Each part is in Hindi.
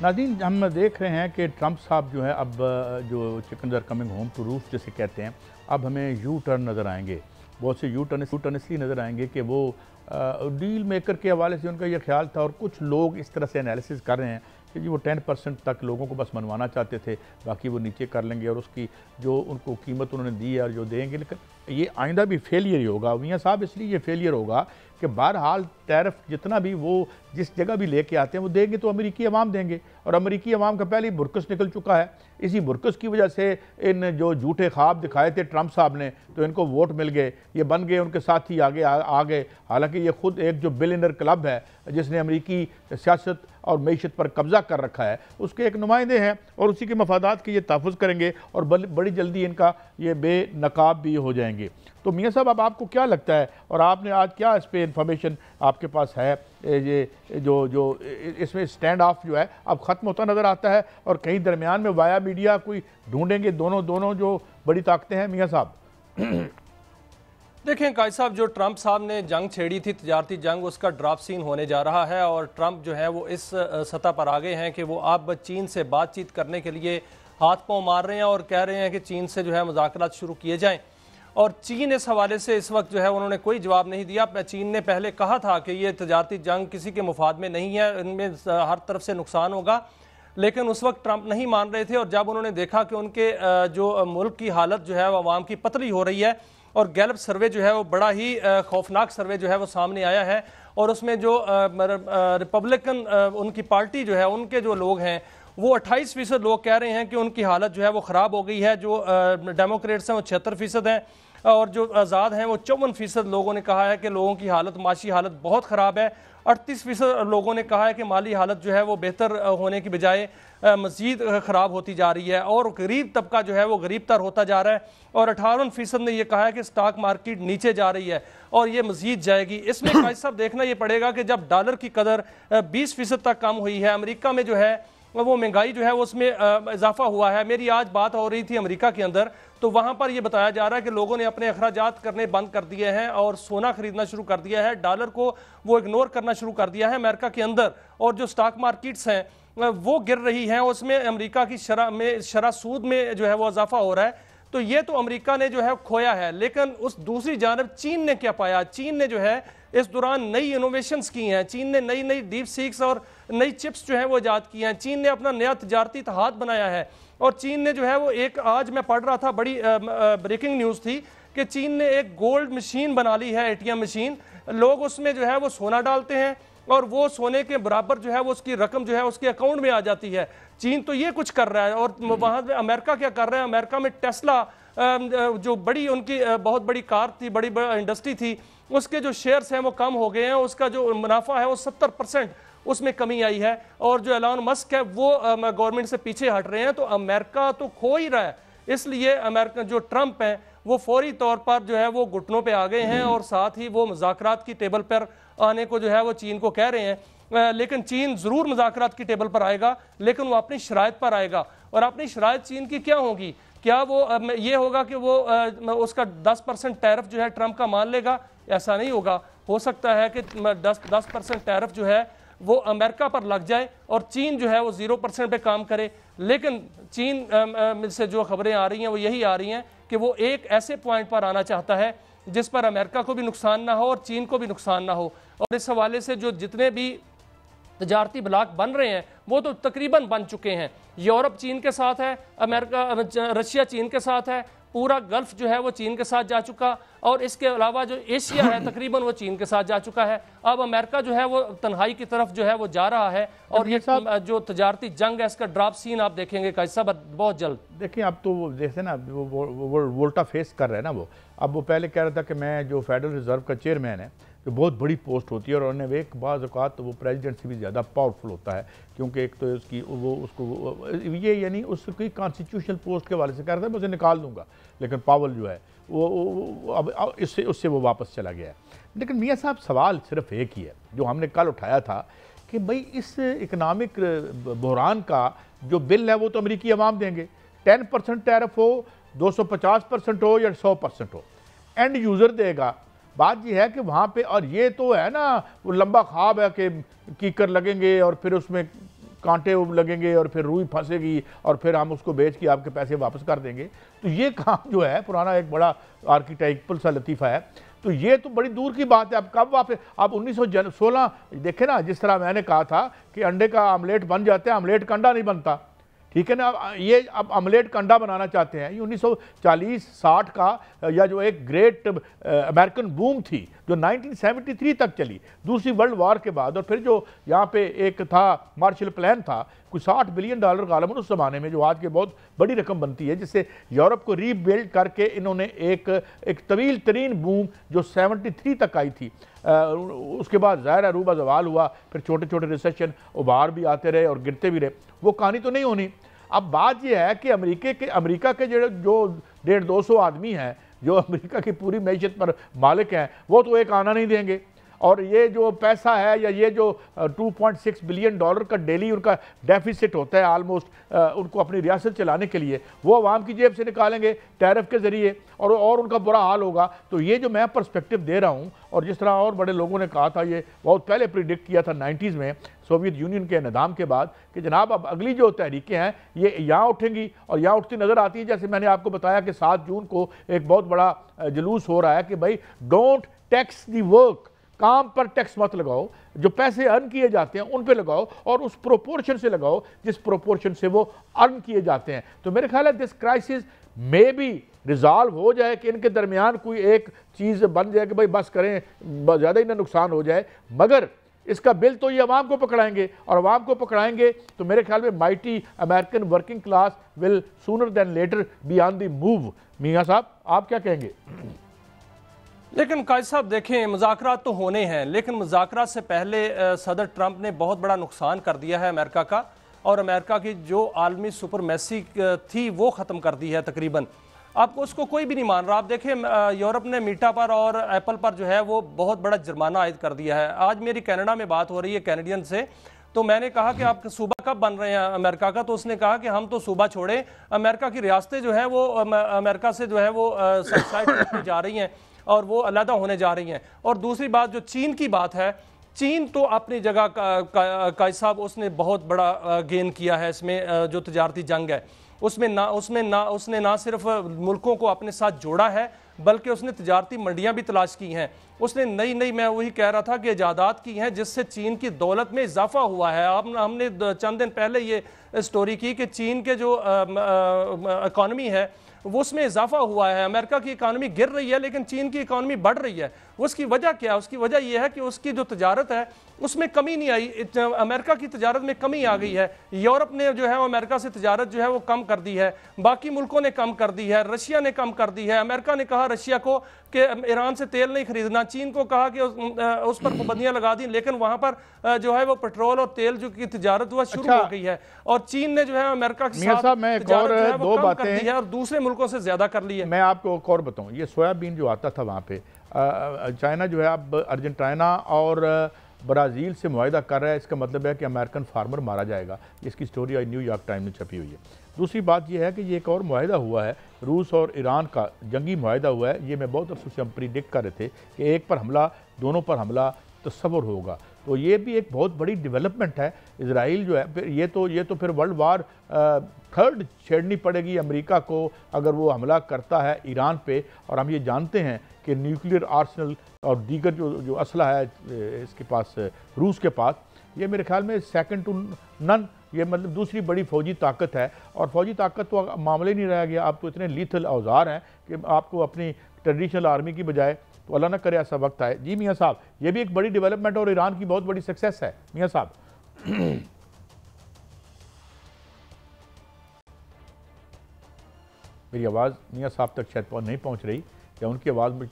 नाज़रीन, हम देख रहे हैं कि ट्रंप साहब जो है अब जो chicken are coming home to roost जिसे कहते हैं, अब हमें यू टर्न नज़र आएंगे। बहुत से यू टर्न इसलिए नज़र आएंगे कि वो डील मेकर के हवाले से उनका यह ख्याल था, और कुछ लोग इस तरह से एनालिसिस कर रहे हैं कि जी वो 10% तक लोगों को बस मनवाना चाहते थे, बाकी वो नीचे कर लेंगे और उसकी जो उनको कीमत उन्होंने दी है और जो देंगे, लेकिन ये आइंदा भी फेलियर ही होगा मियाँ साहब। इसलिए ये फेलियर होगा कि बहरहाल टैरिफ जितना भी वो जिस जगह भी लेके आते हैं वो देंगे तो अमेरिकी अवाम देंगे, और अमेरिकी अवाम का पहले ही बुरकस निकल चुका है। इसी बुरकस की वजह से इन जो झूठे ख्वाब दिखाए थे ट्रंप साहब ने, तो इनको वोट मिल गए, ये बन गए उनके साथ ही आगे आ गए। हालांकि ये खुद एक जो बिलियनर क्लब है जिसने अमेरिकी सियासत और मीशत पर कब्जा कर रखा है, उसके एक नुमाइंदे हैं और उसी के मफादात के ये तहफ़्फ़ुज़ करेंगे और बड़ी जल्दी इनका ये बेनकाब भी हो जाएंगे। तो मियाँ साहब, अब आपको क्या लगता है और आपने आज क्या इस पर इंफॉर्मेशन आपके पास है, ये जो इसमें स्टैंड ऑफ जो है अब ख़त्म होता नज़र आता है और कहीं दरमियान में वाया मीडिया कोई ढूंढेंगे दोनों जो बड़ी ताकतें हैं मियाँ साहब? देखें कायद साहब, जो ट्रंप साहब ने जंग छेड़ी थी, तजारती जंग, उसका ड्रॉप सीन होने जा रहा है और ट्रंप जो है वो इस सतह पर आ गए हैं कि वो अब चीन से बातचीत करने के लिए हाथ पांव मार रहे हैं और कह रहे हैं कि चीन से जो है मुज़ाकरात शुरू किए जाएं। और चीन इस हवाले से इस वक्त जो है उन्होंने कोई जवाब नहीं दिया। चीन ने पहले कहा था कि ये तजारती जंग किसी के मुफाद में नहीं है, इनमें हर तरफ से नुकसान होगा, लेकिन उस वक्त ट्रंप नहीं मान रहे थे। और जब उन्होंने देखा कि उनके जो मुल्क की हालत जो है वो आवाम की पतली हो रही है, और गैलप सर्वे जो है वो बड़ा ही खौफनाक सर्वे जो है वो सामने आया है, और उसमें जो रिपब्लिकन उनकी पार्टी जो है उनके जो लोग हैं वो 28% लोग कह रहे हैं कि उनकी हालत जो है वो ख़राब हो गई है, जो डेमोक्रेट्स हैं वो 76% हैं, और जो आज़ाद हैं वो 54% लोगों ने कहा है कि लोगों की हालत, माशी हालत बहुत ख़राब है। 38% लोगों ने कहा है कि माली हालत जो है वो बेहतर होने की बजाय मज़ीद ख़राब होती जा रही है, और गरीब तबका जो है वो गरीब तर होता जा रहा है। और 58% ने यह कहा है कि स्टॉक मार्केट नीचे जा रही है और ये मज़ीद जाएगी। इसमें भाई साहब देखना ये पड़ेगा कि जब डॉलर की कदर 20% तक कम हुई है, अमेरिका में जो है वो महंगाई जो है उसमें इजाफा हुआ है। मेरी आज बात हो रही थी अमेरिका के अंदर, तो वहाँ पर यह बताया जा रहा है कि लोगों ने अपने अखराजात करने बंद कर दिए हैं और सोना खरीदना शुरू कर दिया है, डॉलर को वो इग्नोर करना शुरू कर दिया है अमेरिका के अंदर। और जो स्टॉक मार्केट्स हैं वो गिर रही हैं, उसमें अमेरिका की शरह सूद में जो है वो इजाफा हो रहा है। तो ये तो अमेरिका ने जो है खोया है, लेकिन उस दूसरी जानब चीन ने क्या पाया? चीन ने जो है इस दौरान नई इनोवेशंस की हैं, चीन ने नई डीप सीक्स और नई चिप्स जो है वो ईजाद की हैं, चीन ने अपना नया तजारती इत्तेहाद बनाया है। और चीन ने जो है वो एक, आज मैं पढ़ रहा था, बड़ी ब्रेकिंग न्यूज़ थी कि चीन ने एक गोल्ड मशीन बना ली है, ATM मशीन। लोग उसमें जो है वो सोना डालते हैं और वो सोने के बराबर जो है वो उसकी रकम जो है उसके अकाउंट में आ जाती है। चीन तो ये कुछ कर रहा है। और वहाँ पे अमेरिका क्या कर रहा है? अमेरिका में टेस्ला जो बड़ी उनकी बहुत बड़ी कार थी, बड़ी इंडस्ट्री थी, उसके जो शेयर्स हैं वो कम हो गए हैं, उसका जो मुनाफा है वो 70% उसमें कमी आई है। और जो एलन मस्क है वो गवर्नमेंट से पीछे हट रहे हैं। तो अमेरिका तो खो ही रहा है। इसलिए अमेरिका जो ट्रंप है वो फौरी तौर पर जो है वो घुटनों पे आ गए हैं, और साथ ही वो मुज़ाकरात की टेबल पर आने को जो है वो चीन को कह रहे हैं। लेकिन चीन ज़रूर मुज़ाकरात की टेबल पर आएगा, लेकिन वो अपनी शराइत पर आएगा। और अपनी शराइत चीन की क्या होगी? क्या वो ये होगा कि वो उसका 10% टैरिफ जो है ट्रंप का मान लेगा? ऐसा नहीं होगा। हो सकता है कि 10% टैरिफ जो है वो अमेरिका पर लग जाए और चीन जो है वो 0% पे काम करे। लेकिन चीन से जो खबरें आ रही हैं वो यही आ रही हैं कि वो एक ऐसे पॉइंट पर आना चाहता है जिस पर अमेरिका को भी नुकसान ना हो और चीन को भी नुकसान ना हो। और इस हवाले से जो जितने भी तजारती ब्लॉक बन रहे हैं वो तो तकरीबन बन चुके हैं। यूरोप चीन के साथ है, रशिया चीन के साथ है, पूरा गल्फ जो है वो चीन के साथ जा चुका, और इसके अलावा जो एशिया है तकरीबन वो चीन के साथ जा चुका है। अब अमेरिका जो है वो तन्हाई की तरफ जो है वो जा रहा है, और ये जो तजारती जंग है इसका ड्रॉप सीन आप देखेंगे कैसा बहुत जल्द। देखिए, अब तो जैसे ना वो वोल्टा फेस कर रहे हैं ना वो। अब वो पहले कह रहा था कि मैं जो फेडरल रिजर्व का चेयरमैन है, जो बहुत बड़ी पोस्ट होती है, और उन्हें एक बाज़ औक़ात तो वो प्रेसिडेंट से भी ज़्यादा पावरफुल होता है, क्योंकि एक तो उसकी वो उसको ये यानी उसकी कॉन्स्टिट्यूशनल पोस्ट के वाले से कह रहा था मैं उसे निकाल दूंगा, लेकिन पावल जो है वो अब इससे उससे वो वापस चला गया है। लेकिन मियाँ साहब, सवाल सिर्फ एक ही है जो हमने कल उठाया था कि भाई इस इकनॉमिक बहरान का जो बिल है वो तो अमेरिकी अवाम देंगे। 10% टैरिफ हो, 250% हो या 100% हो, एंड यूज़र देगा। बात यह है कि वहाँ पे, और ये तो है ना वो लंबा ख्वाब है कि कीकर लगेंगे और फिर उसमें कांटे लगेंगे और फिर रुई फंसेगी और फिर हम उसको बेच के आपके पैसे वापस कर देंगे। तो ये काम जो है पुराना एक बड़ा आर्किटेक्चरल सा लतीफ़ा है। तो ये तो बड़ी दूर की बात है। अब कब वापस, अब 1916 देखे ना, जिस तरह मैंने कहा था कि अंडे का आमलेट बन जाता है, आमलेट का अंडा नहीं बनता, ठीक है ना। ये अब आमलेट का अंडा बनाना चाहते हैं। ये 1940-60 का या जो एक ग्रेट अमेरिकन बूम थी जो 1973 तक चली दूसरी वर्ल्ड वार के बाद, और फिर जो यहाँ पे एक था मार्शल प्लान था, कुछ $60 बिलियन गालिबन उस ज़माने में, जो आज के बहुत बड़ी रकम बनती है, जिससे यूरोप को रीबिल्ड करके इन्होंने एक तवील तरीन बूम जो 73 तक आई थी, उसके बाद ज़ाहिर रूबा जवाल हुआ, फिर छोटे छोटे रिसेशन उभार भी आते रहे और गिरते भी रहे। वो कहानी तो नहीं होनी। अब बात यह है कि अमेरिका के जो 150-200 आदमी हैं जो अमेरिका की पूरी मैशत पर मालिक हैं, वो तो एक आना नहीं देंगे। और ये जो पैसा है या ये जो $2.6 बिलियन का डेली उनका डेफिसिट होता है ऑलमोस्ट, उनको अपनी रियासत चलाने के लिए, वो आवाम की जेब से निकालेंगे टैरिफ के ज़रिए, और उनका बुरा हाल होगा। तो ये जो मैं पर्सपेक्टिव दे रहा हूँ, और जिस तरह और बड़े लोगों ने कहा था, ये बहुत पहले प्रिडिक्ट किया था 90s में सोवियत यूनियन के निज़ाम के बाद, कि जनाब अब अगली जो तहरीकें हैं ये यहाँ उठेंगी और यहाँ उठती नज़र आती हैं। जैसे मैंने आपको बताया कि 7 जून को एक बहुत बड़ा जुलूस हो रहा है कि भाई डोंट टैक्स दी वर्क, काम पर टैक्स मत लगाओ, जो पैसे अर्न किए जाते हैं उन पे लगाओ, और उस प्रोपोर्शन से लगाओ जिस प्रोपोर्शन से वो अर्न किए जाते हैं। तो मेरे ख्याल है this crisis may be resolve हो जाए कि इनके दरमियान कोई एक चीज़ बन जाए कि भाई बस करें, ज़्यादा ही ना नुकसान हो जाए, मगर इसका बिल तो ये अवाम को पकड़ाएंगे, और अवाम को पकड़ाएंगे तो मेरे ख्याल में mighty American working class will sooner than later be on the move. मियाँ साहब, आप क्या कहेंगे? लेकिन कायद साहब देखें, मुज़ाकरात तो होने हैं, लेकिन मुज़ाकरात से पहले सदर ट्रंप ने बहुत बड़ा नुकसान कर दिया है अमेरिका का, और अमेरिका की जो आलमी सुपरमेसी थी वो ख़त्म कर दी है तकरीबन। आपको उसको कोई भी नहीं मान रहा। आप देखें यूरोप ने मीटा पर और एप्पल पर जो है वो बहुत बड़ा जुर्माना आयद कर दिया है। आज मेरी कनाडा में बात हो रही है कैनेडियन से, तो मैंने कहा कि आप सूबा कब बन रहे हैं अमेरिका का, तो उसने कहा कि हम तो सूबा छोड़े, अमेरिका की रियासतें जो है वो अमेरिका से जो है वो सबसाइड करते जा रही हैं और वो अलहदा होने जा रही हैं। और दूसरी बात जो चीन की बात है, चीन तो अपनी जगह कायद साहब उसने बहुत बड़ा गेन किया है इसमें, जो तजारती जंग है उसने ना सिर्फ मुल्कों को अपने साथ जोड़ा है, बल्कि उसने तजारती मंडियां भी तलाश की हैं। उसने नई मैं वही कह रहा था कि इजादात की हैं जिससे चीन की दौलत में इजाफा हुआ है। हमने चंद दिन पहले ये स्टोरी की कि चीन के जो इकॉनमी है वो उसमें इजाफा हुआ है। अमेरिका की इकानमी गिर रही है लेकिन चीन की इकानमी बढ़ रही है। उसकी वजह क्या है? उसकी वजह यह है कि उसकी जो तजारत है उसमें कमी नहीं आई, अमेरिका की तजारत में कमी आ गई है। यूरोप ने जो है वो अमेरिका से तजारत जो है वो कम कर दी है, बाकी मुल्कों ने कम कर दी है, रशिया ने कम कर दी है। अमेरिका ने कहा रशिया को कि ईरान से तेल नहीं खरीदना, चीन को कहा कि उस पर पाबंदियां लगा दी, लेकिन वहां पर जो है वो पेट्रोल और तेल जो की तजारत हुआ शुरू हो गई है। और चीन ने जो है अमेरिका के साथ तजारत जो है वो कम कर दी है और दूसरे मुल्कों से ज्यादा कर ली है। मैं आपको एक और बताऊं, ये सोयाबीन जो आता था वहाँ पे, चाइना जो है अब अर्जेंटीना और ब्राज़ील से मुआहदा कर रहा है। इसका मतलब है कि अमेरिकन फार्मर मारा जाएगा। इसकी स्टोरी आज न्यूयॉर्क टाइम में छपी हुई है। दूसरी बात यह है कि ये एक और मुआहदा हुआ है, रूस और ईरान का जंगी मुआहदा हुआ है। ये मैं बहुत अरसे से हम प्रिडिक्ट कर रहे थे कि एक पर हमला, दोनों पर हमला तस्वुर होगा। तो ये भी एक बहुत बड़ी डेवलपमेंट है। इजराइल जो है फिर ये तो फिर वर्ल्ड वार 3 छेड़नी पड़ेगी अमेरिका को अगर वो हमला करता है ईरान पे। और हम ये जानते हैं कि न्यूक्लियर आर्सेनल और दीगर जो असला है इसके पास, रूस के पास, ये मेरे ख्याल में सेकंड टू नन, ये मतलब दूसरी बड़ी फौजी ताकत है। और फौजी ताकत तो मामले नहीं रह गया, अब तो इतने लीथल औजार हैं कि आपको अपनी ट्रेडिशनल आर्मी की बजाय, तो अल्लाह ना करे ऐसा वक्त आए। जी मियाँ साहब, ये भी एक बड़ी डेवलपमेंट और ईरान की बहुत बड़ी सक्सेस है। मियाँ साहब मेरी आवाज़ मियाँ साहब तक शायद नहीं पहुँच रही, या उनकी आवाज़ में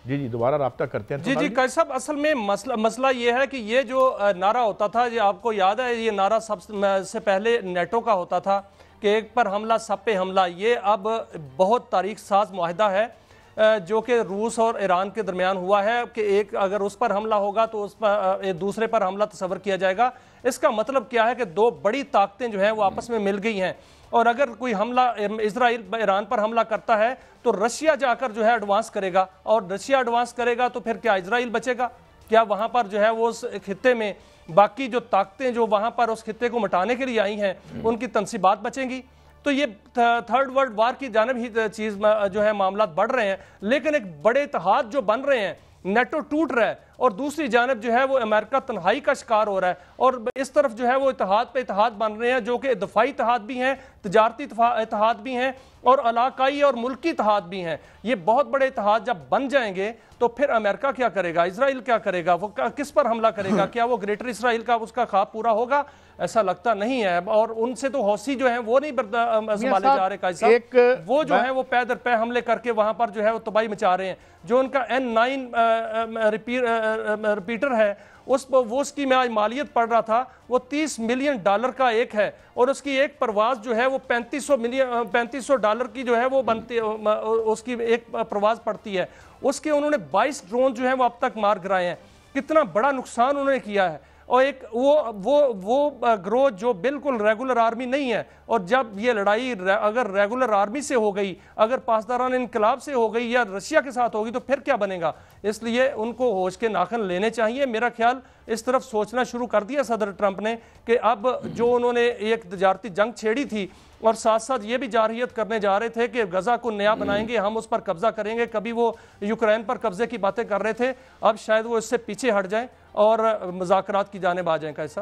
जी दोबारा रब्ता करते हैं। जी कायद साहब, असल में मसला ये है कि ये जो नारा होता था, ये आपको याद है, ये नारा सबसे पहले नेटो का होता था कि एक पर हमला सब पे हमला। ये अब बहुत तारीख साज मुआहदा है जो कि रूस और ईरान के दरमियान हुआ है कि एक अगर उस पर हमला होगा तो उस पर दूसरे पर हमला तस्वर किया जाएगा। इसका मतलब क्या है कि 2 बड़ी ताकतें जो हैं वो आपस में मिल गई हैं, और अगर कोई हमला इजराइल ईरान पर हमला करता है तो रशिया जाकर जो है एडवांस करेगा, और रशिया एडवांस करेगा तो फिर क्या इजराइल बचेगा? क्या वहां पर जो है वो उस खित्ते में बाकी जो ताकतें जो वहां पर उस खित्ते को मिटाने के लिए आई हैं उनकी तनसीबात बचेंगी। तो ये थर्ड वर्ल्ड वार की जानब ही चीज जो है मामला बढ़ रहे हैं। लेकिन एक बड़े इत्तेहाद जो बन रहे हैं, नेटो टूट रहा है और दूसरी जानब जो है वो अमेरिका तन्हाई का शिकार हो रहा है, और इस तरफ जो है वो इत्तेहाद पे इत्तेहाद बन रहे हैं जो कि दफाई इत्तेहाद भी हैं, तजारती इत्तेहाद भी हैं और इलाकाई और मुल्की इत्तेहाद भी हैं। ये बहुत बड़े इत्तेहाद जब बन जाएंगे तो फिर अमेरिका क्या करेगा, इजराइल क्या करेगा, वो किस पर हमला करेगा? क्या वो ग्रेटर इसराइल का उसका ख्वाब पूरा होगा? ऐसा लगता नहीं है। और उनसे तो हौसी जो है वो नहीं संभाले जा रहे काजी साहब, वो जो है वो पै दर पै हमले करके वहां पर जो है वो तबाही मचा रहे हैं। जो उनका N9 रिपीटर है उसकी मैं आज मालियत पढ़ रहा था, वो $30 मिलियन का एक है और उसकी एक परवाज जो है वो $3500 की जो है वो बनती उसकी एक परवाज पड़ती है। उसके उन्होंने 22 ड्रोन जो है वो अब तक मार गिराए हैं। कितना बड़ा नुकसान उन्होंने किया है। और एक वो ग्रोथ जो बिल्कुल रेगुलर आर्मी नहीं है, और जब ये लड़ाई अगर रेगुलर आर्मी से हो गई, अगर पासदारान इनकलाब से हो गई या रशिया के साथ होगी तो फिर क्या बनेगा? इसलिए उनको होश के नाखन लेने चाहिए। मेरा ख्याल इस तरफ सोचना शुरू कर दिया सदर ट्रंप ने कि अब जो उन्होंने एक तजारती जंग छेड़ी थी और साथ साथ ये भी जारहियत करने जा रहे थे कि गजा को नया बनाएंगे, हम उस पर कब्जा करेंगे, कभी वो यूक्रेन पर कब्जे की बातें कर रहे थे, अब शायद वो इससे पीछे हट जाएं और मुज़ाकरात की जानिब आ जाएं। कैसा